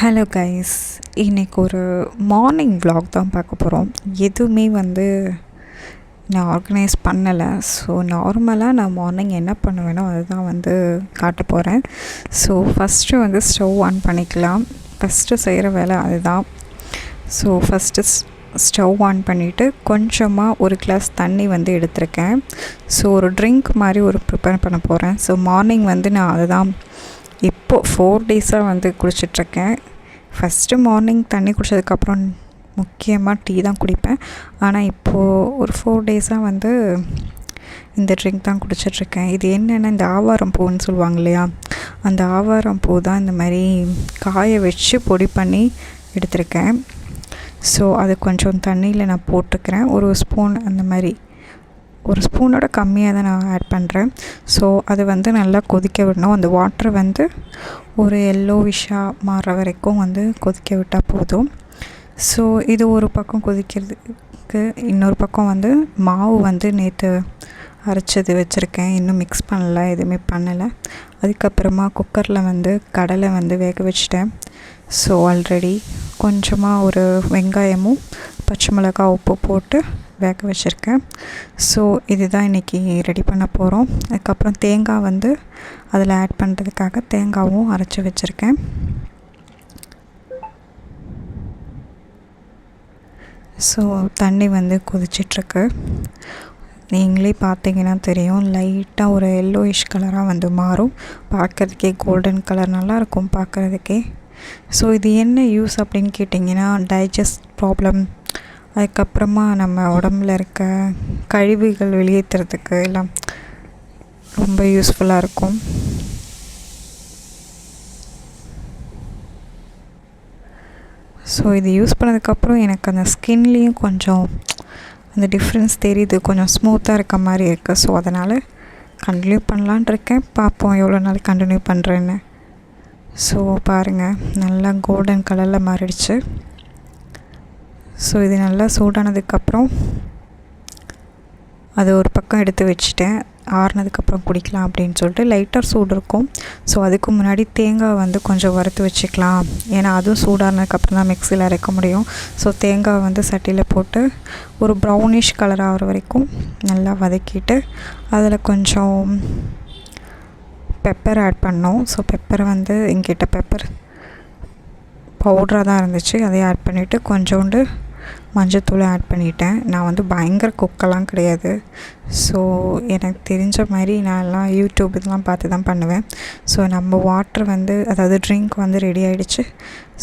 Hello guys, இன்றைக்கி ஒரு morning vlog தான் பார்க்க போகிறோம். எதுவுமே நான் ஆர்கனைஸ் பண்ணலை. ஸோ நார்மலாக நான் மார்னிங் என்ன பண்ணுவேனோ அதுதான் காட்ட போகிறேன். ஸோ ஃபஸ்ட்டு ஸ்டவ் ஆன் பண்ணிக்கலாம். ஃபஸ்ட்டு செய்கிற வேலை அதுதான். ஸோ ஃபஸ்ட்டு ஸ்டவ் ஆன் பண்ணிவிட்டு கொஞ்சமாக ஒரு கிளாஸ் தண்ணி எடுத்திருக்கேன். ஸோ ஒரு ட்ரிங்க் மாதிரி ப்ரிப்பேர் பண்ண போகிறேன். ஸோ மார்னிங் நான் அதுதான் இப்போது 4 டேஸாக குடிச்சிட்ருக்கேன். ஃபஸ்ட்டு மார்னிங் தண்ணி குடித்ததுக்கப்புறம் முக்கியமாக டீ தான் குடிப்பேன். ஆனால் இப்போது ஒரு 4 டேஸாக இந்த ட்ரிங்க் தான் குடிச்சிட்ருக்கேன். இது என்னென்னா, இந்த ஆவாரம் பூன்னு சொல்லுவாங்க இல்லையா, அந்த ஆவாரம் பூ தான் இந்த மாதிரி காய வச்சு பொடி பண்ணி எடுத்திருக்கேன். ஸோ அது கொஞ்சம் தண்ணியில் நான் போட்டுக்கிறேன். ஒரு ஸ்பூன், அந்த மாதிரி ஒரு ஸ்பூனோட கம்மியாக தான் நான் ஆட் பண்ணுறேன். ஸோ அது நல்லா கொதிக்க விடணும். அந்த வாட்டர் ஒரு எல்லோவிஷாக மாறுற வரைக்கும் கொதிக்க விட்டால் போதும். ஸோ இது ஒரு பக்கம் கொதிக்கிறதுக்கு, இன்னொரு பக்கம் மாவு நேற்று அரைச்சது வச்சுருக்கேன். இன்னும் மிக்ஸ் பண்ணலை, எதுவுமே பண்ணலை. அதுக்கப்புறமா குக்கரில் கடலை வேக வச்சிட்டேன். ஸோ ஆல்ரெடி கொஞ்சமாக ஒரு வெங்காயமும் பச்சை மிளகாய் உப்பு போட்டு வேக வச்சுருக்கேன். ஸோ இதுதான் இன்றைக்கி ரெடி பண்ண போகிறோம். அதுக்கப்புறம் தேங்காய் அதில் ஆட் பண்ணுறதுக்காக தேங்காயும் அரைச்சி வச்சுருக்கேன். ஸோ தண்ணி கொதிச்சிட்ருக்கு. நீங்களே பார்த்தீங்கன்னா தெரியும், லைட்டாக ஒரு எல்லோயிஷ் கலராக மாறும். பார்க்குறதுக்கே கோல்டன் கலர் நல்லாயிருக்கும் பார்க்குறதுக்கே. ஸோ இது என்ன யூஸ் அப்படின்னு கேட்டிங்கன்னா, டைஜஸ்ட் ப்ராப்ளம், அதுக்கப்புறமா நம்ம உடம்புல இருக்க கழிவுகள் வெளியேற்றுறதுக்கு எல்லாம் ரொம்ப யூஸ்ஃபுல்லாக இருக்கும். ஸோ இது யூஸ் பண்ணதுக்கப்புறம் எனக்கு அந்த ஸ்கின்லேயும் கொஞ்சம் அந்த டிஃப்ரென்ஸ் தெரியுது. கொஞ்சம் ஸ்மூத்தாக இருக்க மாதிரி இருக்குது. ஸோ அதனால் கண்டினியூ பண்ணலான் இருக்கேன். பார்ப்போம் எவ்வளோ நாள் கண்டினியூ பண்ணுறேன்னு. ஸோ பாருங்கள், நல்லா கோல்டன் கலரில் மாறிடுச்சு. ஸோ இது நல்லா சூடானதுக்கப்புறம் அது ஒரு பக்கம் எடுத்து வச்சுட்டேன். ஆறுனதுக்கப்புறம் குடிக்கலாம் அப்படின்னு சொல்லிட்டு. லைட்டாக சூடு இருக்கும். ஸோ அதுக்கு முன்னாடி தேங்காய் கொஞ்சம் வறுத்து வச்சுக்கலாம். ஏன்னா அதுவும் சூடானதுக்கப்புறம் தான் மிக்சியில் அரைக்க முடியும். ஸோ தேங்காய் சட்டியில் போட்டு ஒரு ப்ரௌனிஷ் கலர் ஆகிற வரைக்கும் நல்லா வதக்கிட்டு அதில் கொஞ்சம் பெப்பர் ஆட் பண்ணோம். ஸோ பெப்பரை எங்கிட்ட பெப்பர் பவுடராக தான் இருந்துச்சு, அதையும் ஆட் பண்ணிவிட்டு கொஞ்சோண்டு மஞ்சத்தூள் ஆட் பண்ணிட்டேன். நான் பயங்கர குக்கெல்லாம் கிடையாது. ஸோ எனக்கு தெரிஞ்ச மாதிரி நான் எல்லாம் யூடியூப் இதெல்லாம் பார்த்து தான் பண்ணுவேன். ஸோ நம்ம வாட்டர் அதாவது ட்ரிங்க் ரெடி ஆகிடுச்சு.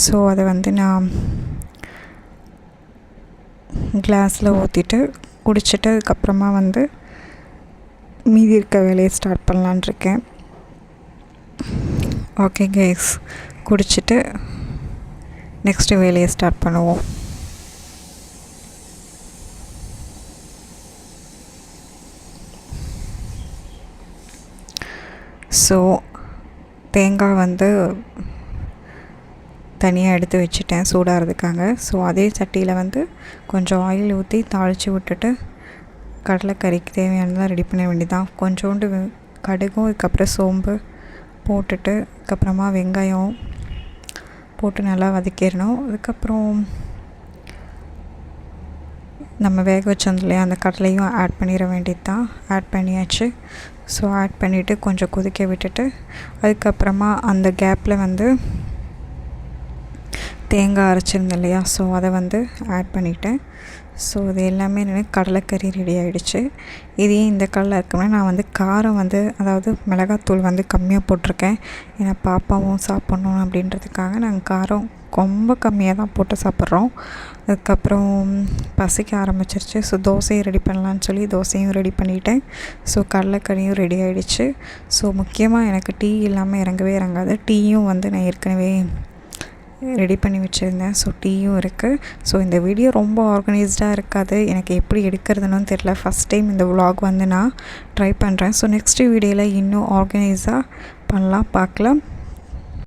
ஸோ அதை நான் கிளாஸில் ஊற்றிட்டு குடிச்சிட்டு அதுக்கப்புறமா மீதி இருக்க வேலையை ஸ்டார்ட் பண்ணலான் இருக்கேன். ஓகே கைஸ், குடிச்சிட்டு நெக்ஸ்ட்டு வேலையை ஸ்டார்ட் பண்ணுவோம். ஸோ தேங்காய் தனியாக எடுத்து வச்சுட்டேன் சூடாகிறதுக்காக. ஸோ அதே சட்டியில் கொஞ்சம் ஆயில் ஊற்றி தாளித்து விட்டுட்டு கடலைக்கறிக்கு தேவையானதான் ரெடி பண்ண வேண்டியதான். கொஞ்சோண்டு கடுகும், அதுக்கப்புறம் சோம்பு போட்டுட்டு அதுக்கப்புறமா வெங்காயம் போட்டு நல்லா வதக்கிடணும். அதுக்கப்புறம் நம்ம வேக வச்சோம் இல்லையா, அந்த கடலையும் ஆட் பண்ணிட வேண்டியது தான். ஆட் பண்ணியாச்சு. ஸோ ஆட் பண்ணிவிட்டு கொஞ்சம் கொதிக்க விட்டுட்டு அதுக்கப்புறமா அந்த கேப்பில் தேங்காய் அரைச்சிருந்தேன் இல்லையா, ஸோ அதை ஆட் பண்ணிவிட்டேன். ஸோ இது எல்லாமே கடலைக்கறி ரெடி ஆகிடுச்சு. இதே இந்த கலரில் இருக்குன்னா நான் காரம் அதாவது மிளகாத்தூள் கம்மியாக போட்டிருக்கேன். ஏன்னா பாப்பாவும் சாப்பிட்ணும் அப்படின்றதுக்காக நாங்கள் காரம் ரொம்ப கம்மியாக தான் போட்டு சாப்பிட்றோம். அதுக்கப்புறம் பசிக்க ஆரம்பிச்சிருச்சு. ஸோ தோசையை ரெடி பண்ணலான்னு சொல்லி தோசையும் ரெடி பண்ணிட்டேன். ஸோ கடலைக்கறியும் ரெடி ஆகிடுச்சு. ஸோ முக்கியமாக எனக்கு டீ இல்லாமல் இறங்கவே இறங்காது. டீயும் நான் ஏற்கனவே ரெடி பண்ணி வச்சுருந்தேன். ஸோ டீயும் இருக்குது. ஸோ இந்த வீடியோ ரொம்ப ஆர்கனைஸ்டாக இருக்காது, எனக்கு எப்படி எடுக்கிறதுன்னு தெரியல. ஃபஸ்ட் டைம் இந்த விலாக் நான் ட்ரை பண்ணுறேன். ஸோ நெக்ஸ்ட்டு வீடியோவில் இன்னும் ஆர்கனைஸாக பண்ணலாம், பார்க்கலாம்.